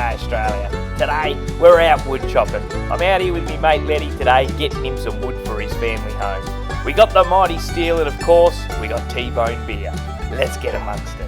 G'day Australia. Today we're out wood chopping. I'm out here with my mate Letty today getting him some wood for his family home. We got the mighty Stihl and of course we got T-bone beer. Let's get amongst it.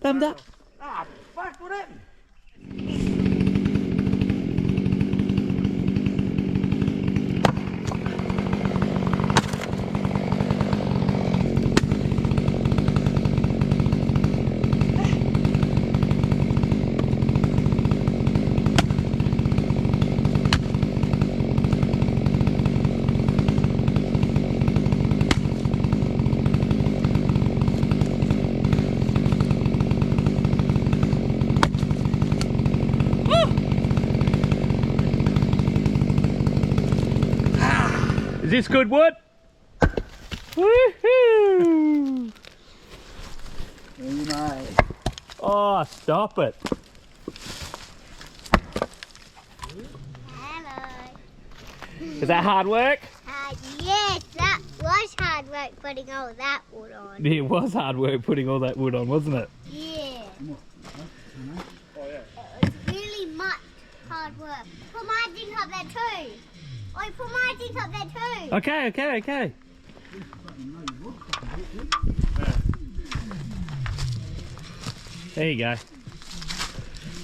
Thumbs up. Ah, fuck, what happened? Is this good wood? Woohoo! Very nice. Oh, stop it. Hello. Is that hard work? Yes, that was hard work putting all that wood on. It was hard work putting all that wood on, wasn't it? Yeah. It was really much hard work. Put my thing up there too. Oi, put my thing up there too. Okay. There you go.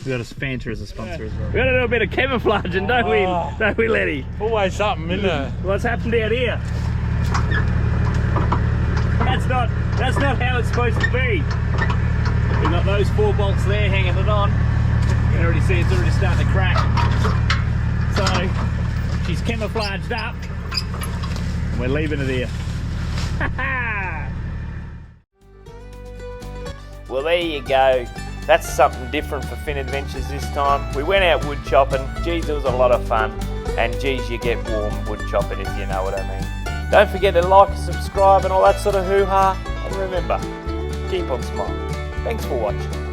We got a Fanta as a sponsor as well. We got a little bit of camouflaging, don't we? Don't we, Letty? Always something, isn't it? What's happened out here? That's not how it's supposed to be. We've got those 4 bolts there hanging it on. You can already see it's already starting to crack. So she's camouflaged up and we're leaving it here. Well, there you go. That's something different for Finn Adventures this time. We went out wood chopping. Geez, it was a lot of fun. And geez, you get warm wood chopping if you know what I mean. Don't forget to like and subscribe and all that sort of hoo-ha. And remember, keep on smiling. Thanks for watching.